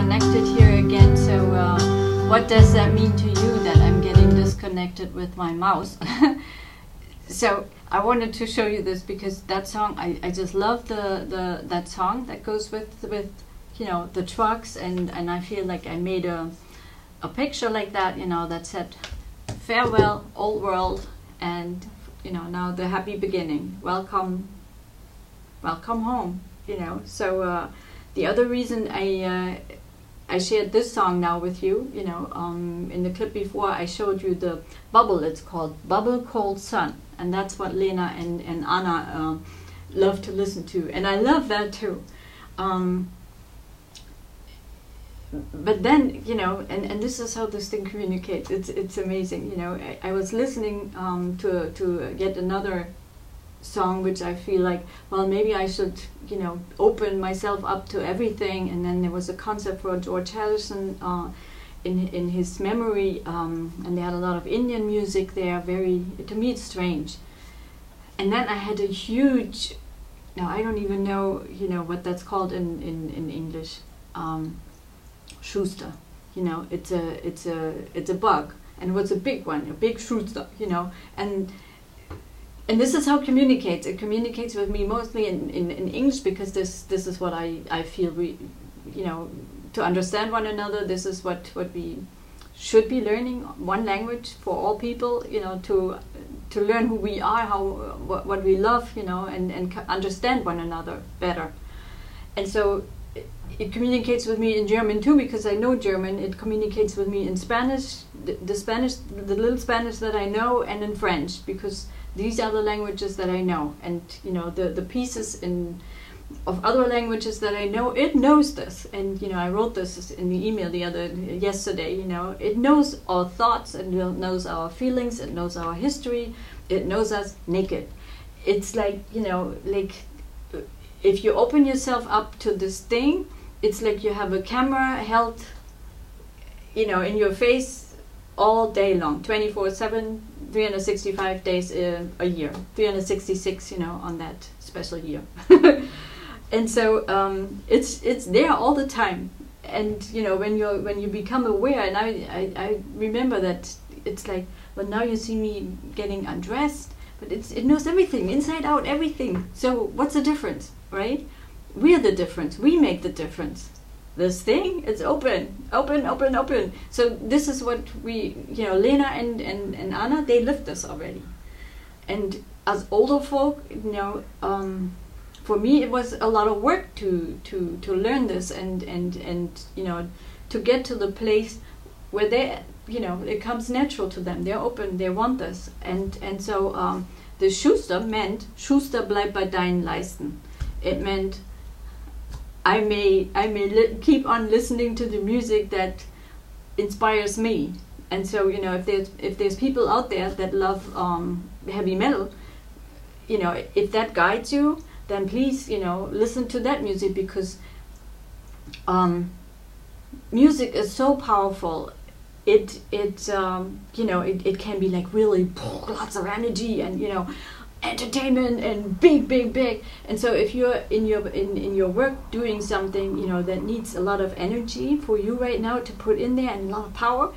connected here again. So what does that mean to you that I'm getting disconnected with my mouse? So I wanted to show you this because that song, I just love that song that goes with you know, the trucks, and I feel like I made a picture like that, you know, that said farewell old world, and you know, now the happy beginning, welcome home, you know. So the other reason I shared this song now with you, you know, in the clip before I showed you the bubble. It's called Bubble Cold Sun, and that's what Lena and Anna love to listen to, and I love that too. But then, you know, and this is how this thing communicates. It's amazing, you know. I was listening to yet another song which I feel like, well, maybe I should, you know, open myself up to everything. And then there was a concert for George Harrison in his memory, and they had a lot of Indian music there. Very, to me, it's strange. And then I had a huge, now I don't even know, you know, what that's called in English. Schuster, you know, it's a bug, and it was a big one, a big Schuster, you know, and this is how it communicates. It communicates with me mostly in English, because this is what I feel we, you know, to understand one another. This is what we should be learning, one language for all people, you know, to learn who we are, what we love, you know, and understand one another better. And so it communicates with me in German too, because I know German. It communicates with me in Spanish, the little Spanish that I know, and in French, because these are the languages that I know. And you know, the pieces of other languages that I know, it knows this. And you know, I wrote this in the email yesterday. You know, it knows our thoughts, it knows our feelings, it knows our history, it knows us naked. It's like, you know, like if you open yourself up to this thing, it's like you have a camera held, you know, in your face all day long, 24/7, 365 days a year, 366, you know, on that special year. And so it's there all the time. And you know, when you become aware, and I remember that it's like, well, now you see me getting undressed, but it knows everything, inside out, everything. So what's the difference, right? We're the difference. We make the difference. This thing, it's open. So this is what we, you know, Lena and Anna, they lived this already. And as older folk, you know, for me it was a lot of work to learn this and you know, to get to the place where they, you know, it comes natural to them. They're open. They want this. And so the Schuster meant Schuster bleib bei deinen Leisten. It meant I may keep on listening to the music that inspires me. And so, you know, if there's people out there that love heavy metal, you know, if that guides you, then please, you know, listen to that music, because music is so powerful. It you know, it can be like really lots of energy and, you know, entertainment and big. And so if you're in your work doing something, you know, that needs a lot of energy for you right now to put in there, and a lot of power,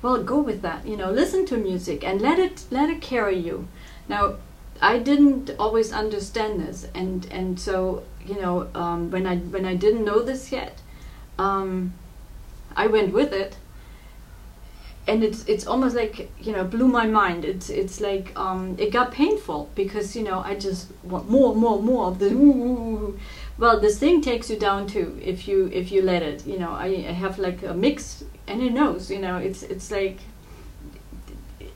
well, go with that. You know, listen to music and let it carry you. Now, I didn't always understand this, and so, you know, when I didn't know this yet, I went with it. And it's almost like, you know, blew my mind. It's like it got painful, because, you know, I just want more of the ooh. Well, this thing takes you down too if you let it. You know, I have like a mix, and it knows. You know, it's like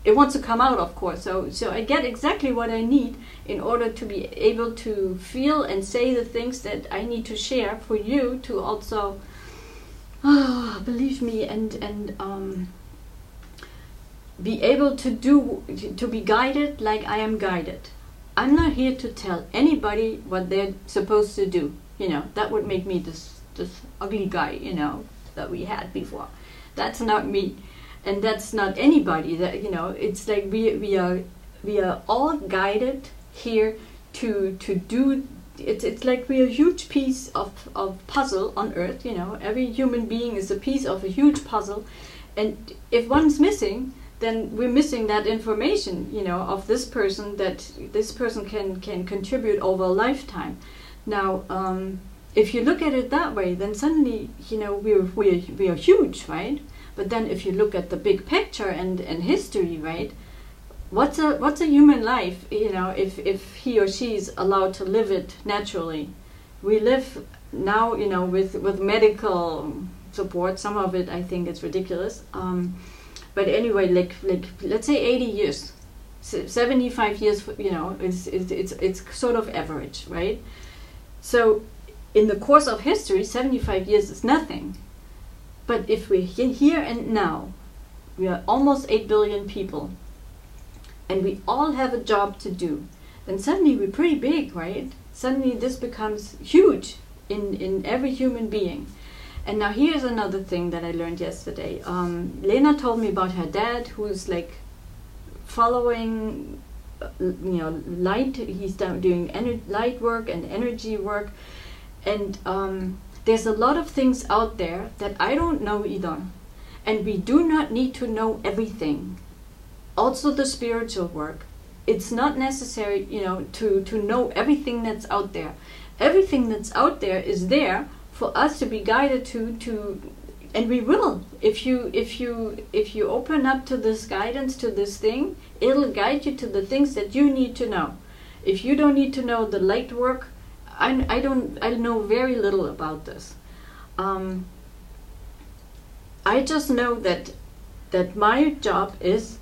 it wants to come out, of course. So I get exactly what I need in order to be able to feel and say the things that I need to share for you to also believe me and be able to be guided like I am guided. I'm not here to tell anybody what they're supposed to do. You know, that would make me this ugly guy, you know, that we had before. That's not me, and that's not anybody. That, you know, it's like we are all guided here to do it's like we're a huge piece of puzzle on Earth. You know, every human being is a piece of a huge puzzle, and if one's missing, then we're missing that information, you know, of this person, that this person can contribute over a lifetime. Now, if you look at it that way, then suddenly, you know, we are huge, right? But then if you look at the big picture and history, right? What's a human life, you know, if he or she is allowed to live it naturally? We live now, you know, with medical support. Some of it I think is ridiculous. But anyway, like let's say 80 years, 75 years, you know, it's sort of average, right? So in the course of history, 75 years is nothing. But if we're here and now, we are almost 8 billion people, and we all have a job to do, then suddenly we're pretty big, right? Suddenly this becomes huge in every human being. And now here's another thing that I learned yesterday. Lena told me about her dad, who's like following, you know, light. He's doing light work and energy work. And there's a lot of things out there that I don't know either. And we do not need to know everything. Also the spiritual work. It's not necessary, you know, to know everything that's out there. Everything that's out there is there for us to be guided to, and we will. If you open up to this guidance, to this thing, it'll guide you to the things that you need to know. If you don't need to know the light work, I know very little about this. I just know that my job is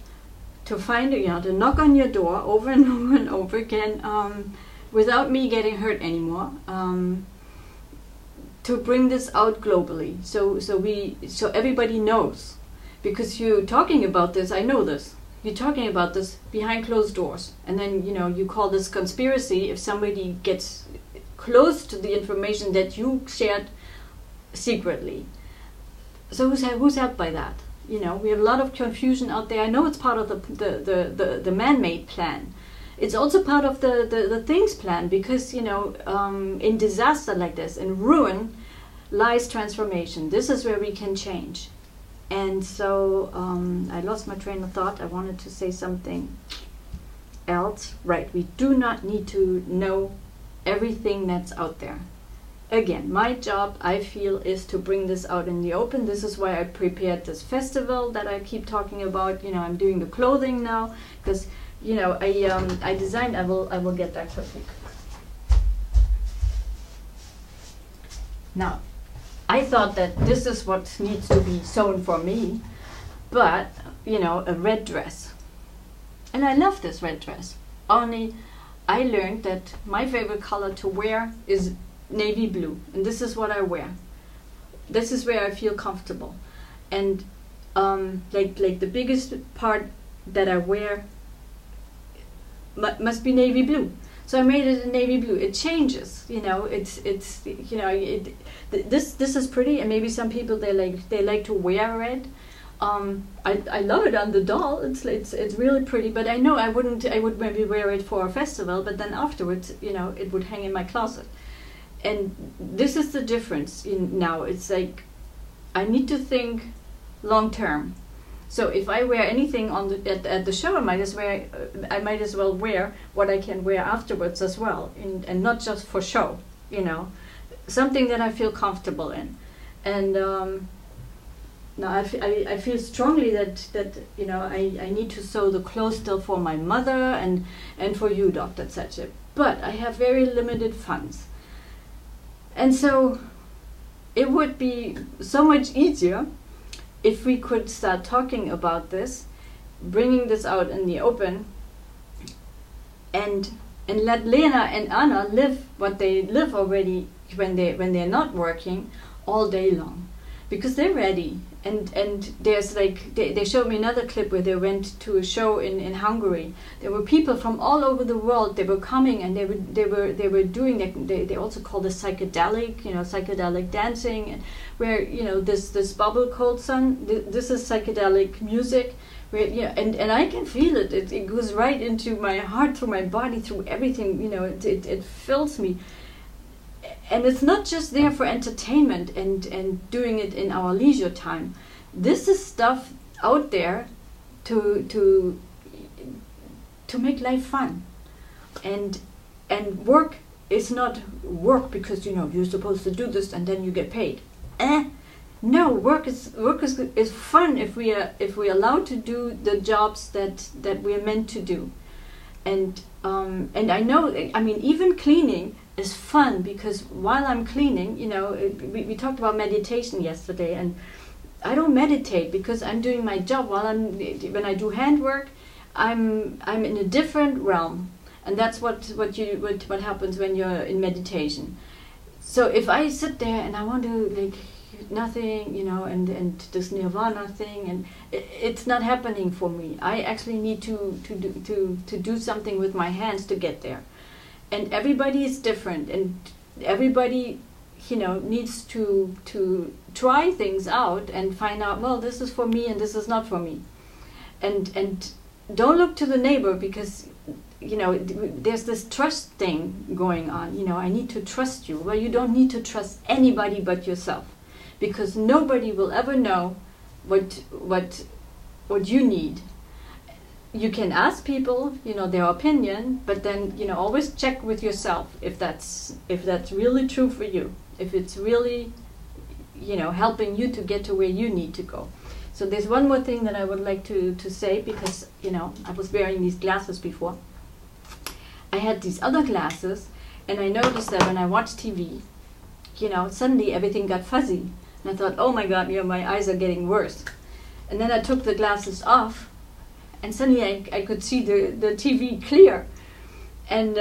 to find, you know, to knock on your door over and over and over again, without me getting hurt anymore, to bring this out globally, so everybody knows, because you're talking about this. I know this. You're talking about this behind closed doors, and then, you know, you call this conspiracy if somebody gets close to the information that you shared secretly. So who's helped by that? You know, we have a lot of confusion out there. I know it's part of the man-made plan. It's also part of the things plan, because, you know, in disaster like this, in ruin, lies transformation. This is where we can change. And so I lost my train of thought. I wanted to say something else. Right, we do not need to know everything that's out there. Again, my job, I feel, is to bring this out in the open. This is why I prepared this festival that I keep talking about. You know, I'm doing the clothing now, because, you know, I designed. I will get that quickly. Now, I thought that this is what needs to be sewn for me, but, you know, a red dress. And I love this red dress. Only I learned that my favorite color to wear is navy blue, and this is what I wear. This is where I feel comfortable. And like the biggest part that I wear must be navy blue. So I made it in navy blue. It changes, you know. It's you know, this is pretty, and maybe some people they like to wear red. I love it on the doll. It's really pretty. But I know I would maybe wear it for a festival. But then afterwards, you know, it would hang in my closet. And this is the difference now. It's like I need to think long term. So if I wear anything on at the show, I might as well wear what I can wear afterwards as well, and not just for show. You know, something that I feel comfortable in. And now I feel strongly that you know, I need to sew the clothes still for my mother and for you, Dr. Zetsche. But I have very limited funds. And so it would be so much easier if we could start talking about this, bringing this out in the open, and let Lena and Anna live what they live already when they're not working all day long, because they're ready. And there's like they showed me another clip where they went to a show in Hungary. There were people from all over the world. They were coming, and they were doing they also call this psychedelic, you know, psychedelic dancing, and where, you know, this bubble cold sun. This is psychedelic music, where, you know, and I can feel it. It goes right into my heart, through my body, through everything. You know, it fills me, And it's not just there for entertainment and doing it in our leisure time. This is stuff out there to make life fun. And work is not work because, you know, you're supposed to do this and then you get paid. No, work is fun if we're allowed to do the jobs that we're meant to do. And I know, I mean, even cleaning is fun because while I'm cleaning, you know, we talked about meditation yesterday, and I don't meditate because I'm doing my job. When I do handwork, I'm in a different realm, and that's what happens when you're in meditation. So if I sit there and I want to like nothing, you know, and this nirvana thing, and it's not happening for me. I actually need to do something with my hands to get there. And everybody is different, and everybody, you know, needs to try things out and find out, well, this is for me and this is not for me. And don't look to the neighbor because, you know, there's this trust thing going on. You know, I need to trust you. Well, you don't need to trust anybody but yourself, because nobody will ever know what you need. You can ask people, you know, their opinion, but then, you know, always check with yourself if that's really true for you, if it's really, you know, helping you to get to where you need to go. So there's one more thing that I would like to say, because, you know, I was wearing these glasses before. I had these other glasses, and I noticed that when I watched TV, you know, suddenly everything got fuzzy. And I thought, oh my God, you know, my eyes are getting worse. And then I took the glasses off, and suddenly I could see the TV clear. And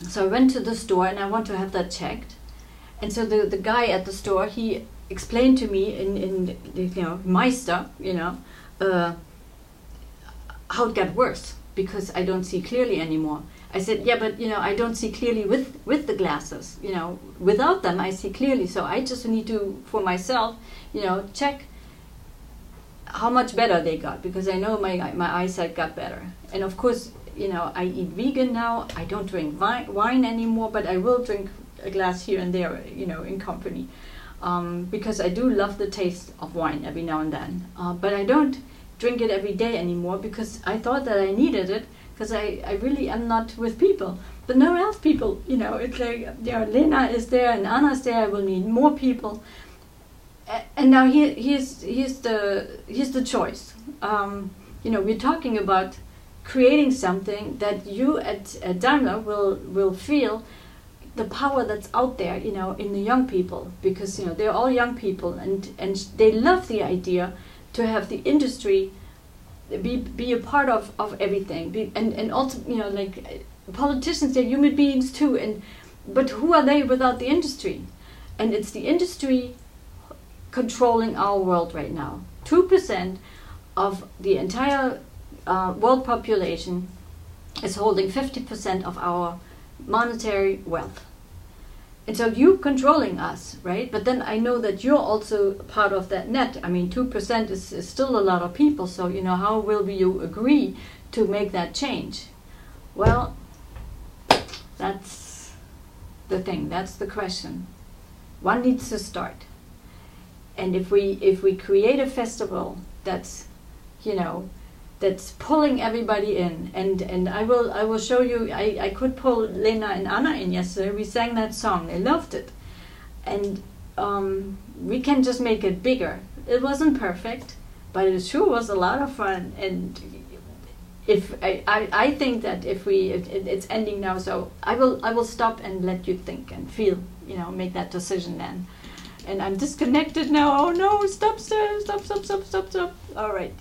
so I went to the store, and I want to have that checked. And so the guy at the store, he explained to me in you know, Meister, you know, how it got worse, because I don't see clearly anymore. I said, yeah, but, you know, I don't see clearly with the glasses. You know, without them I see clearly. So I just need to, for myself, you know, check how much better they got, because I know my eyesight got better. And of course, you know, I eat vegan now. I don't drink wine anymore, but I will drink a glass here and there, you know, in company, because I do love the taste of wine every now and then. But I don't drink it every day anymore because I thought that I needed it, because I really am not with people. But no else people, you know, it's like, you know, Lena is there and Anna's there. I will need more people. And now here's the choice. You know, we're talking about creating something that you at Daimler will feel the power that's out there, you know, in the young people, because, you know, they're all young people, and they love the idea to have the industry be a part of everything, and also, you know, like politicians, they're human beings too, but who are they without the industry? And it's the industry controlling our world right now. 2% of the entire world population is holding 50% of our monetary wealth. And so you're controlling us, right? But then I know that you're also part of that net. I mean, 2% is still a lot of people, so, you know, how will you agree to make that change? Well, that's the thing, that's the question. One needs to start. And if we create a festival that's, you know, that's pulling everybody in, and I will show you. I could pull Lena and Anna in yesterday. We sang that song. They loved it, and we can just make it bigger. It wasn't perfect, but it sure was a lot of fun. And if I think that if it's ending now, so I will stop and let you think and feel, you know, make that decision then. And I'm disconnected now. Oh no! Stop! All right.